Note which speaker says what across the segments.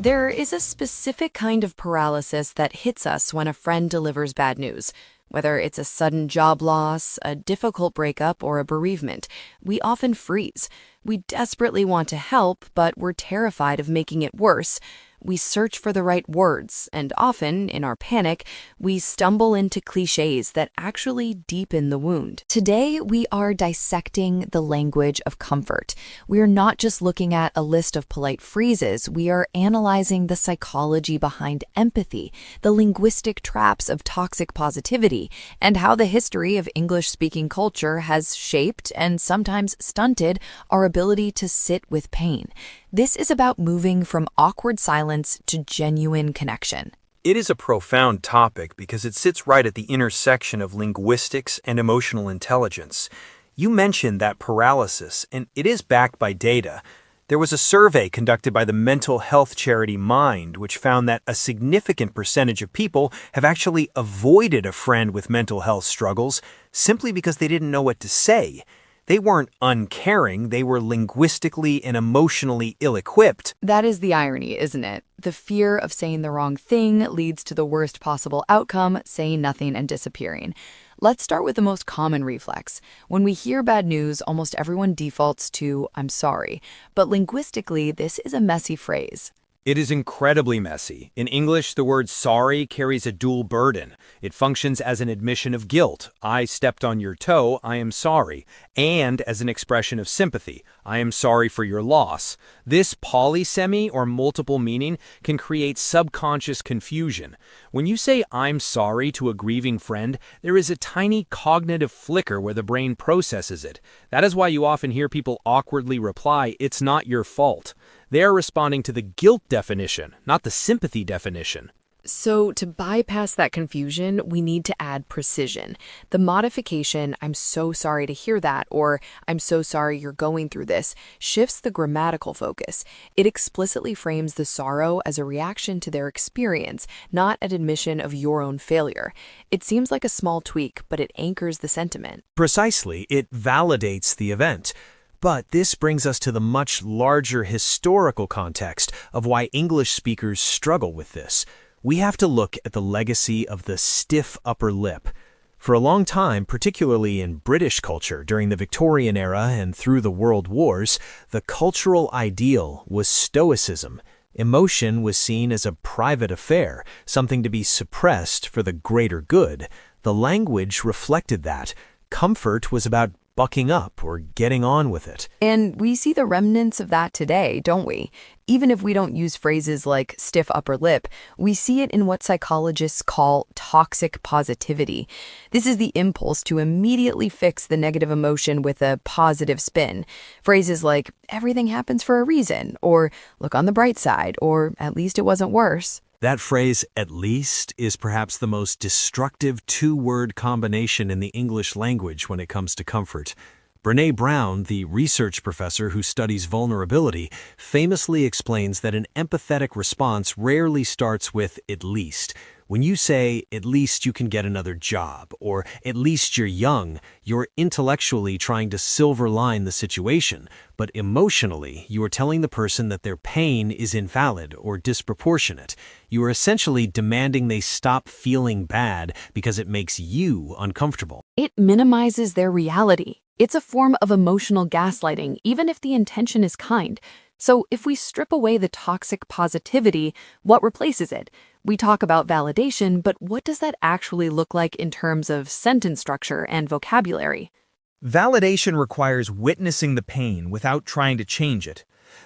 Speaker 1: There is a specific kind of paralysis that hits us when a friend delivers bad news. Whether it's a sudden job loss, a difficult breakup, or a bereavement, we often freeze. We desperately want to help, but we're terrified of making it worse. We search for the right words, and often, in our panic, we stumble into clichés that actually deepen the wound. Today, we are dissecting the language of comfort. We are not just looking at a list of polite phrases, we are analyzing the psychology behind empathy, the linguistic traps of toxic positivity, and how the history of English-speaking culture has shaped and sometimes stunted our ability to sit with pain. This is about moving from awkward silence to genuine connection.
Speaker 2: It is a profound topic because it sits right at the intersection of linguistics and emotional intelligence. You mentioned that paralysis, and it is backed by data. There was a survey conducted by the mental health charity Mind, which found that a significant percentage of people have actually avoided a friend with mental health struggles simply because they didn't know what to say. They weren't uncaring, they were linguistically and emotionally ill-equipped.
Speaker 1: That is the irony, isn't it? The fear of saying the wrong thing leads to the worst possible outcome, saying nothing and disappearing. Let's start with the most common reflex. When we hear bad news, almost everyone defaults to, "I'm sorry." But linguistically, this is a messy phrase.
Speaker 2: It is incredibly messy. In English, the word sorry carries a dual burden. It functions as an admission of guilt. I stepped on your toe, I am sorry. And as an expression of sympathy. I am sorry for your loss. This polysemy or multiple meaning can create subconscious confusion. When you say I'm sorry to a grieving friend, there is a tiny cognitive flicker where the brain processes it. That is why you often hear people awkwardly reply, "It's not your fault." They are responding to the guilt definition, not the sympathy definition.
Speaker 1: So to bypass that confusion, we need to add precision. The modification, "I'm so sorry to hear that," or "I'm so sorry you're going through this," shifts the grammatical focus. It explicitly frames the sorrow as a reaction to their experience, not an admission of your own failure. It seems like a small tweak, but it anchors the sentiment.
Speaker 2: Precisely, it validates the event. But this brings us to the much larger historical context of why English speakers struggle with this. We have to look at the legacy of the stiff upper lip. For a long time, particularly in British culture during the Victorian era and through the World Wars, the cultural ideal was stoicism. Emotion was seen as a private affair, something to be suppressed for the greater good. The language reflected that. Comfort was about bucking up or getting on with it.
Speaker 1: And we see the remnants of that today, don't we? Even if we don't use phrases like stiff upper lip, we see it in what psychologists call toxic positivity. This is the impulse to immediately fix the negative emotion with a positive spin. Phrases like, "everything happens for a reason," or "look on the bright side," or "at least it wasn't worse."
Speaker 2: That phrase, "at least," is perhaps the most destructive two-word combination in the English language when it comes to comfort. Brené Brown, the research professor who studies vulnerability, famously explains that an empathetic response rarely starts with "at least." When you say, "at least you can get another job," or "at least you're young," you're intellectually trying to silver line the situation, but emotionally, you are telling the person that their pain is invalid or disproportionate. You are essentially demanding they stop feeling bad because it makes you uncomfortable.
Speaker 1: It minimizes their reality. It's a form of emotional gaslighting, even if the intention is kind. So if we strip away the toxic positivity, what replaces it? We talk about validation, but what does that actually look like in terms of sentence structure and vocabulary?
Speaker 3: Validation requires witnessing the pain without trying to change it.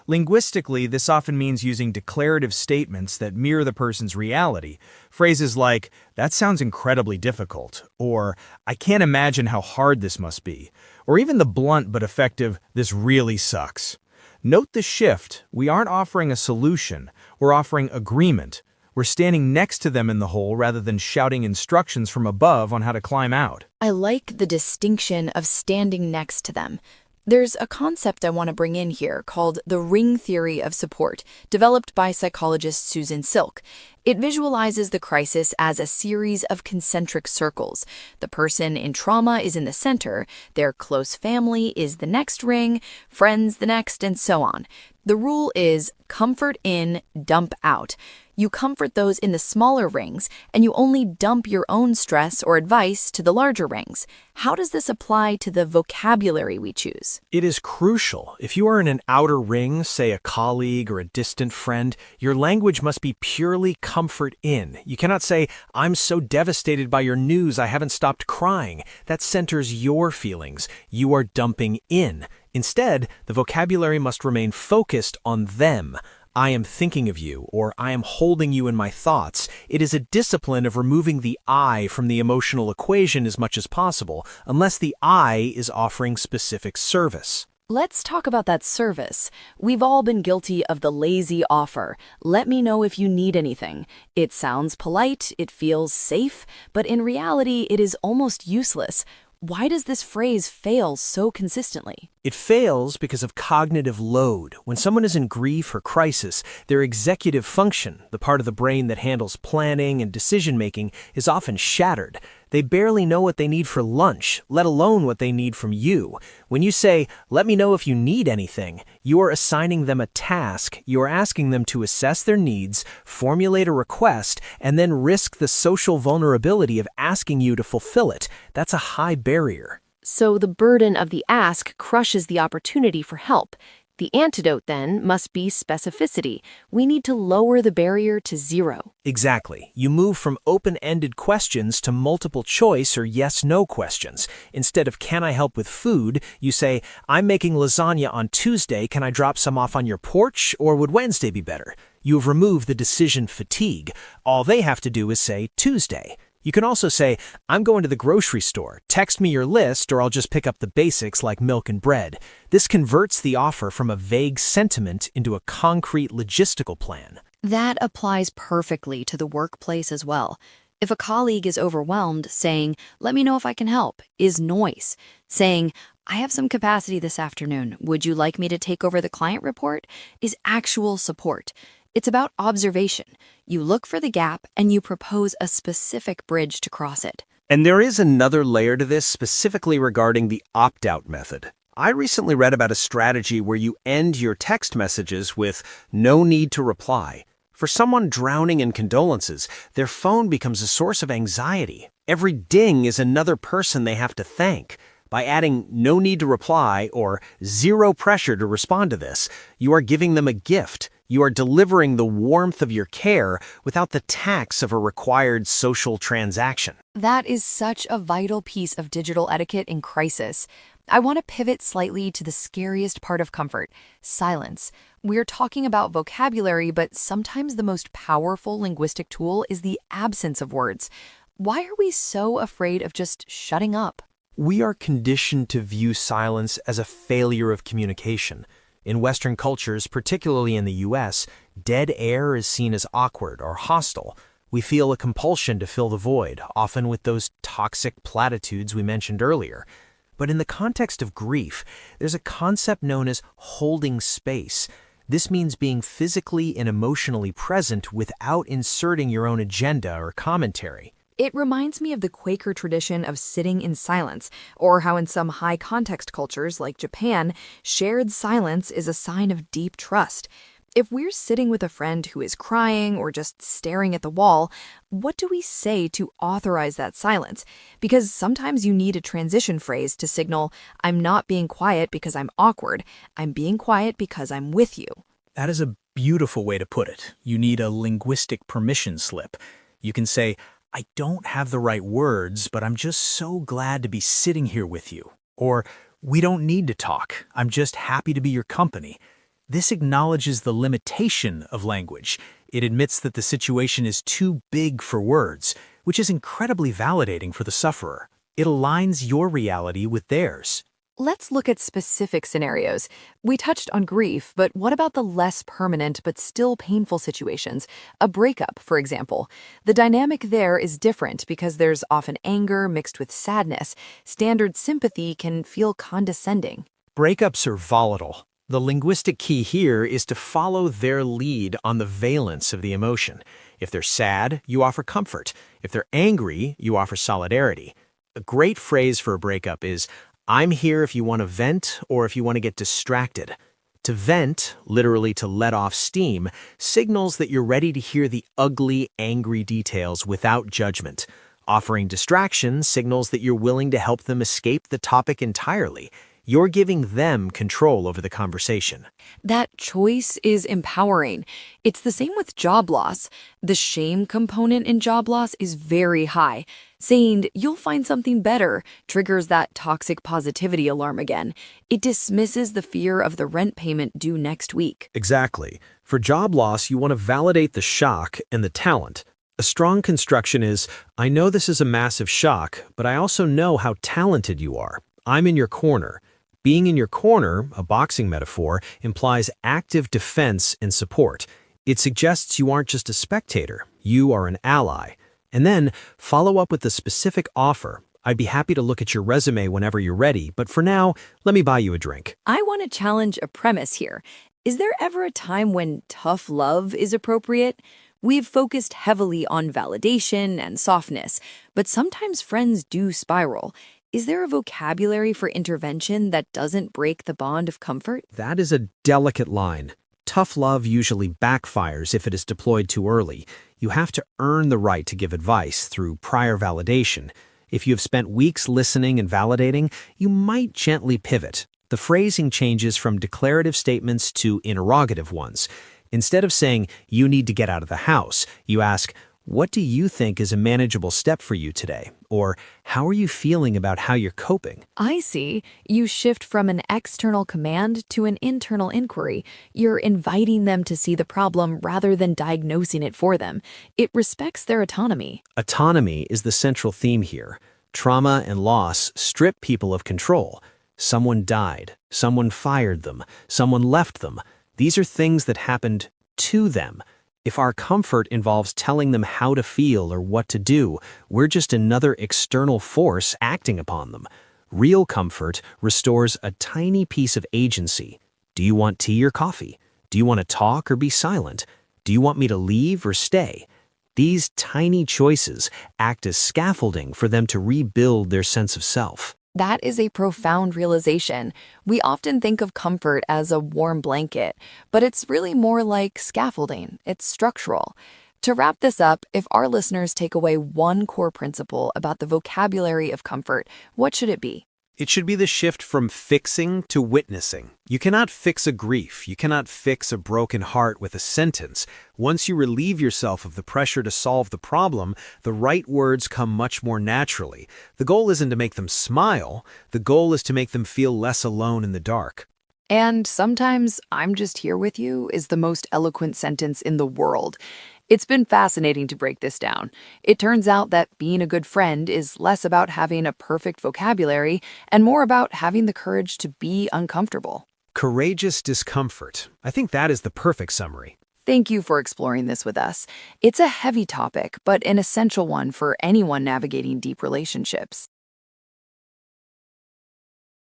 Speaker 3: Linguistically, this often means using declarative statements that mirror the person's reality. Phrases like, "that sounds incredibly difficult," or "I can't imagine how hard this must be," or even the blunt but effective, "this really sucks." Note the shift. We aren't offering a solution. We're offering agreement. We're standing next to them in the hole rather than shouting instructions from above on how to climb out.
Speaker 1: I like the distinction of standing next to them. There's a concept I want to bring in here called the ring theory of support, developed by psychologist Susan Silk. It visualizes the crisis as a series of concentric circles. The person in trauma is in the center, their close family is the next ring, friends the next, and so on. The rule is comfort in, dump out. You comfort those in the smaller rings, and you only dump your own stress or advice to the larger rings. How does this apply to the vocabulary we choose?
Speaker 2: It is crucial. If you are in an outer ring, say a colleague or a distant friend, your language must be purely comfort in. You cannot say, "I'm so devastated by your news, I haven't stopped crying." That centers your feelings. You are dumping in. Instead, the vocabulary must remain focused on them. "I am thinking of you," or "I am holding you in my thoughts." It is a discipline of removing the I from the emotional equation as much as possible, unless the I is offering specific service.
Speaker 1: Let's talk about that service. We've all been guilty of the lazy offer. Let me know if you need anything. It sounds polite, it feels safe, but in reality, it is almost useless. Why does this phrase fail so consistently?
Speaker 2: It fails because of cognitive load. When someone is in grief or crisis, their executive function, the part of the brain that handles planning and decision-making, is often shattered. They barely know what they need for lunch, let alone what they need from you. When you say, "Let me know if you need anything," you are assigning them a task. You are asking them to assess their needs, formulate a request, and then risk the social vulnerability of asking you to fulfill it. That's a high barrier.
Speaker 4: So the burden of the ask crushes the opportunity for help. The antidote, then, must be specificity. We need to lower the barrier to zero.
Speaker 2: Exactly. You move from open-ended questions to multiple choice or yes-no questions. Instead of "Can I help with food?" you say, "I'm making lasagna on Tuesday. Can I drop some off on your porch? Or would Wednesday be better?" You have removed the decision fatigue. All they have to do is say Tuesday. You can also say, "I'm going to the grocery store. Text me your list or I'll just pick up the basics like milk and bread." This converts the offer from a vague sentiment into a concrete logistical plan.
Speaker 1: That applies perfectly to the workplace as well. If a colleague is overwhelmed, saying, "Let me know if I can help," is noise. Saying, "I have some capacity this afternoon. Would you like me to take over the client report?" is actual support. It's about observation. You look for the gap and you propose a specific bridge to cross it.
Speaker 2: And there is another layer to this specifically regarding the opt-out method. I recently read about a strategy where you end your text messages with "no need to reply." For someone drowning in condolences, their phone becomes a source of anxiety. Every ding is another person they have to thank. By adding "no need to reply" or "zero pressure to respond to this," you are giving them a gift. You are delivering the warmth of your care without the tax of a required social transaction.
Speaker 1: That is such a vital piece of digital etiquette in crisis. I want to pivot slightly to the scariest part of comfort, silence. We're talking about vocabulary, but sometimes the most powerful linguistic tool is the absence of words. Why are we so afraid of just shutting up?
Speaker 2: We are conditioned to view silence as a failure of communication. In Western cultures, particularly in the US, dead air is seen as awkward or hostile. We feel a compulsion to fill the void, often with those toxic platitudes we mentioned earlier. But in the context of grief, there's a concept known as holding space. This means being physically and emotionally present without inserting your own agenda or commentary.
Speaker 1: It reminds me of the Quaker tradition of sitting in silence, or how in some high-context cultures like Japan, shared silence is a sign of deep trust. If we're sitting with a friend who is crying or just staring at the wall, what do we say to authorize that silence? Because sometimes you need a transition phrase to signal, "I'm not being quiet because I'm awkward. I'm being quiet because I'm with you."
Speaker 3: That is a beautiful way to put it. You need a linguistic permission slip. You can say, "I don't have the right words, but I'm just so glad to be sitting here with you." Or, "We don't need to talk. I'm just happy to be your company." This acknowledges the limitation of language. It admits that the situation is too big for words, which is incredibly validating for the sufferer. It aligns your reality with theirs.
Speaker 1: Let's look at specific scenarios. We touched on grief, but what about the less permanent but still painful situations? A breakup, for example. The dynamic there is different because there's often anger mixed with sadness. Standard sympathy can feel condescending.
Speaker 2: Breakups are volatile. The linguistic key here is to follow their lead on the valence of the emotion. If they're sad, you offer comfort. If they're angry, you offer solidarity. A great phrase for a breakup is, "I'm here if you want to vent or if you want to get distracted." To vent, literally to let off steam, signals that you're ready to hear the ugly, angry details without judgment. Offering distraction signals that you're willing to help them escape the topic entirely. You're giving them control over the conversation.
Speaker 1: That choice is empowering. It's the same with job loss. The shame component in job loss is very high. Saying, "you'll find something better," triggers that toxic positivity alarm again. It dismisses the fear of the rent payment due next week.
Speaker 2: Exactly. For job loss, you want to validate the shock and the talent. A strong construction is, "I know this is a massive shock, but I also know how talented you are. I'm in your corner." Being in your corner, a boxing metaphor, implies active defense and support. It suggests you aren't just a spectator, you are an ally. And then follow up with a specific offer. "I'd be happy to look at your resume whenever you're ready, but for now, let me buy you a drink."
Speaker 1: I want to challenge a premise here. Is there ever a time when tough love is appropriate? We've focused heavily on validation and softness, but sometimes friends do spiral. Is there a vocabulary for intervention that doesn't break the bond of comfort?
Speaker 2: That is a delicate line. Tough love usually backfires if it is deployed too early. You have to earn the right to give advice through prior validation. If you have spent weeks listening and validating, you might gently pivot. The phrasing changes from declarative statements to interrogative ones. Instead of saying, "you need to get out of the house," you ask, "what do you think is a manageable step for you today?" Or, "how are you feeling about how you're coping?"
Speaker 1: I see. You shift from an external command to an internal inquiry. You're inviting them to see the problem rather than diagnosing it for them. It respects their autonomy.
Speaker 2: Autonomy is the central theme here. Trauma and loss strip people of control. Someone died, someone fired them, someone left them. These are things that happened to them. If our comfort involves telling them how to feel or what to do, we're just another external force acting upon them. Real comfort restores a tiny piece of agency. Do you want tea or coffee? Do you want to talk or be silent? Do you want me to leave or stay? These tiny choices act as scaffolding for them to rebuild their sense of self.
Speaker 1: That is a profound realization. We often think of comfort as a warm blanket, but it's really more like scaffolding. It's structural. To wrap this up, if our listeners take away one core principle about the vocabulary of comfort, what should it be?
Speaker 2: It should be the shift from fixing to witnessing. You cannot fix a grief. You cannot fix a broken heart with a sentence. Once you relieve yourself of the pressure to solve the problem, the right words come much more naturally. The goal isn't to make them smile. The goal is to make them feel less alone in the dark.
Speaker 1: And sometimes "I'm just here with you" is the most eloquent sentence in the world. It's been fascinating to break this down. It turns out that being a good friend is less about having a perfect vocabulary and more about having the courage to be uncomfortable.
Speaker 2: Courageous discomfort. I think that is the perfect summary.
Speaker 1: Thank you for exploring this with us. It's a heavy topic, but an essential one for anyone navigating deep relationships.